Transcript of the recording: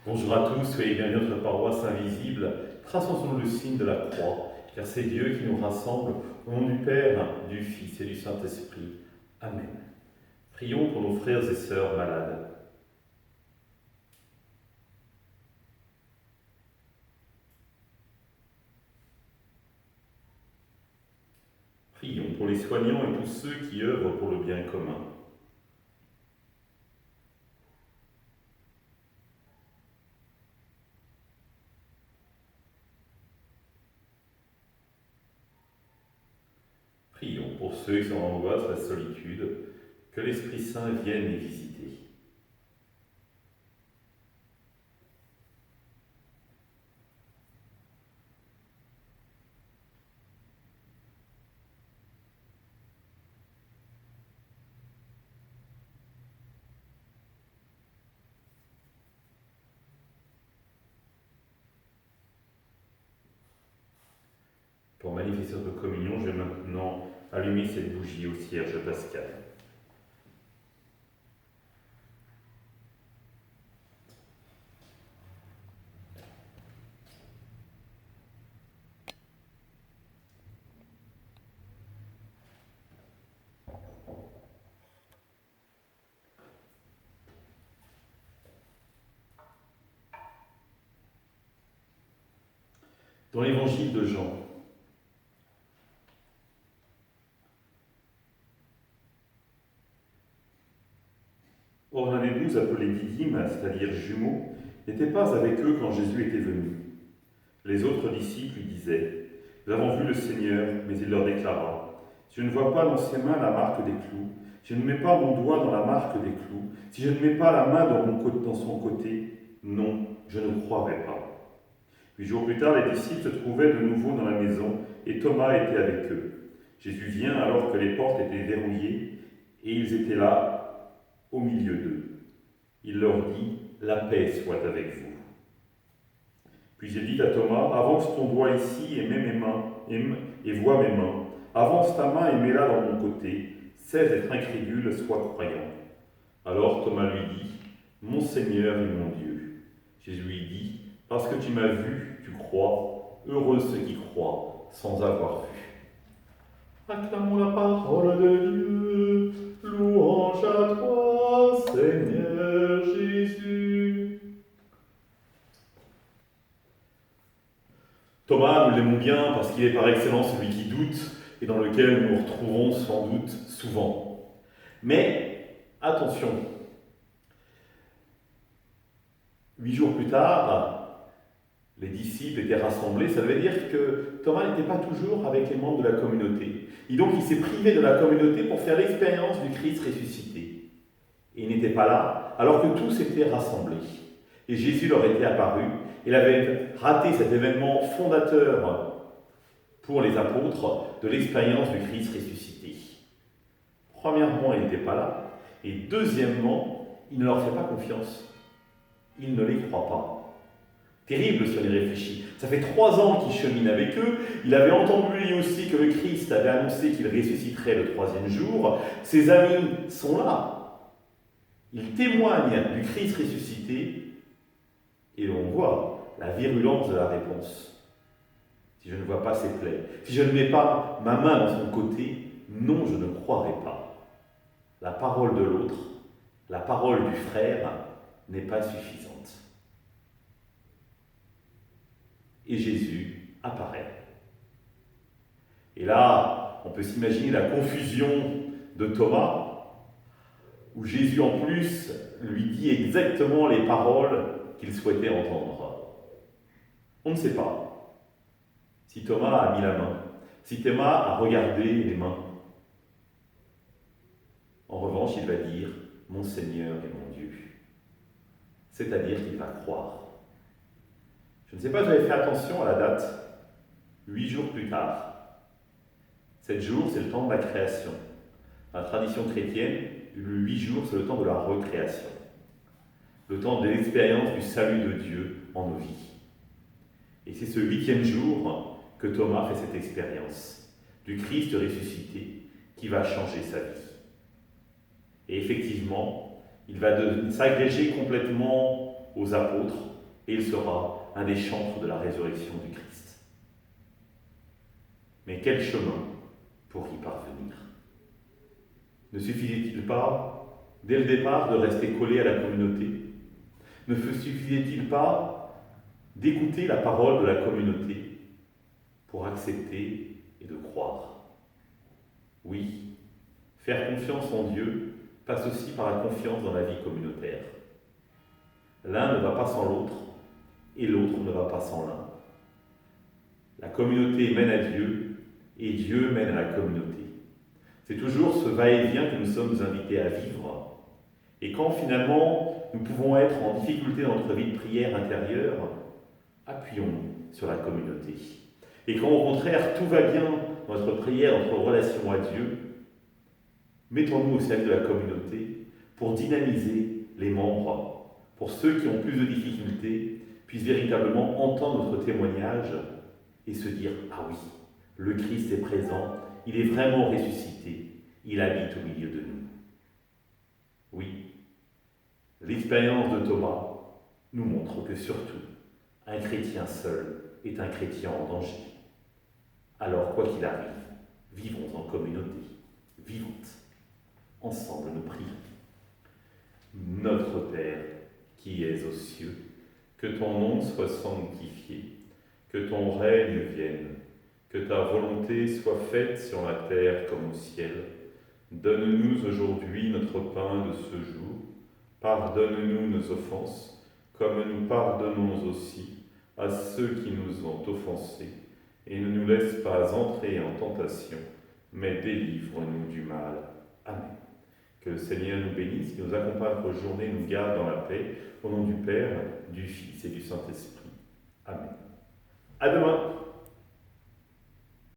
Bonjour à tous, soyez bienvenus à notre paroisse invisible. Traçons sur nous le signe de la croix, car c'est Dieu qui nous rassemble au nom du Père, du Fils et du Saint-Esprit. Amen. Prions pour nos frères et sœurs malades. Prions pour les soignants et tous ceux qui œuvrent pour le bien commun. Prions pour ceux qui sont en angoisse, la solitude, que l'Esprit Saint vienne les visiter. Pour manifester notre communion, je vais maintenant allumer cette bougie au cierge pascal. Dans l'évangile de Jean, or, l'un des 12 appelé Didyme, c'est-à-dire jumeaux, n'était pas avec eux quand Jésus était venu. Les autres disciples lui disaient « Nous avons vu le Seigneur », mais il leur déclara « Si je ne vois pas dans ses mains la marque des clous, si je ne mets pas mon doigt dans la marque des clous, si je ne mets pas la main dans son côté, non, je ne croirai pas. » 8 jours plus tard, les disciples se trouvaient de nouveau dans la maison et Thomas était avec eux. Jésus vient alors que les portes étaient verrouillées et ils étaient là au milieu d'eux. Il leur dit « La paix soit avec vous. » Puis il dit à Thomas « Avance ton doigt ici et mets mes mains, et vois mes mains. Avance ta main et mets-la dans mon côté. Cesse d'être incrédule, sois croyant. » Alors Thomas lui dit « Mon Seigneur et mon Dieu. » Jésus lui dit « Parce que tu m'as vu, tu crois. Heureux ceux qui croient sans avoir vu. » Acclamons la parole de Dieu. Louange à toi, Seigneur Jésus. Thomas, nous l'aimons bien parce qu'il est par excellence celui qui doute et dans lequel nous nous retrouvons sans doute souvent. Mais attention, 8 jours plus tard, les disciples étaient rassemblés, ça veut dire que Thomas n'était pas toujours avec les membres de la communauté. Et donc il s'est privé de la communauté pour faire l'expérience du Christ ressuscité. Et il n'était pas là, alors que tous étaient rassemblés. Et Jésus leur était apparu. Il avait raté cet événement fondateur pour les apôtres de l'expérience du Christ ressuscité. Premièrement, il n'était pas là. Et deuxièmement, il ne leur fait pas confiance. Il ne les croit pas. Terrible si on y réfléchit. Ça fait 3 ans qu'il chemine avec eux. Il avait entendu lui aussi que le Christ avait annoncé qu'il ressusciterait le 3e jour. Ses amis sont là. Ils témoignent du Christ ressuscité et on voit la virulence de la réponse. Si je ne vois pas ses plaies, si je ne mets pas ma main dans son côté, non, je ne croirai pas. La parole de l'autre, la parole du frère n'est pas suffisante. Et Jésus apparaît. Et là, on peut s'imaginer la confusion de Thomas, où Jésus en plus lui dit exactement les paroles qu'il souhaitait entendre. On ne sait pas si Thomas a mis la main, si Thomas a regardé les mains. En revanche, il va dire « Mon Seigneur et mon Dieu », c'est-à-dire qu'il va croire. Je ne sais pas si vous avez fait attention à la date, 8 jours plus tard. 7 jours, c'est le temps de la création. Dans la tradition chrétienne, le 8 jours, c'est le temps de la recréation. Le temps de l'expérience du salut de Dieu en nos vies. Et c'est ce 8e jour que Thomas fait cette expérience du Christ ressuscité qui va changer sa vie. Et effectivement, il va s'agréger complètement aux apôtres, et il sera un des chantres de la résurrection du Christ. Mais quel chemin pour y parvenir? Ne suffisait-il pas, dès le départ, de rester collé à la communauté? Ne suffisait-il pas d'écouter la parole de la communauté pour accepter et de croire? Oui, faire confiance en Dieu passe aussi par la confiance dans la vie communautaire. L'un ne va pas sans l'autre, et l'autre ne va pas sans l'un. La communauté mène à Dieu, et Dieu mène à la communauté. C'est toujours ce va-et-vient que nous sommes invités à vivre. Et quand finalement nous pouvons être en difficulté dans notre vie de prière intérieure, appuyons-nous sur la communauté. Et quand au contraire tout va bien dans notre prière, notre relation à Dieu, mettons-nous au service de la communauté pour dynamiser les membres, pour ceux qui ont plus de difficultés, puissent véritablement entendre notre témoignage et se dire « Ah oui, le Christ est présent, il est vraiment ressuscité, il habite au milieu de nous. » Oui, l'expérience de Thomas nous montre que surtout, un chrétien seul est un chrétien en danger. Alors, quoi qu'il arrive, vivons en communauté, vivons. Ensemble, nous prions. Notre Père, qui es aux cieux, que ton nom soit sanctifié, que ton règne vienne, que ta volonté soit faite sur la terre comme au ciel. Donne-nous aujourd'hui notre pain de ce jour. Pardonne-nous nos offenses, comme nous pardonnons aussi à ceux qui nous ont offensés. Et ne nous laisse pas entrer en tentation, mais délivre-nous du mal. Amen. Que le Seigneur nous bénisse, qu'il nous accompagne pour la journée, nous garde dans la paix, au nom du Père, du Fils et du Saint-Esprit. Amen. À demain.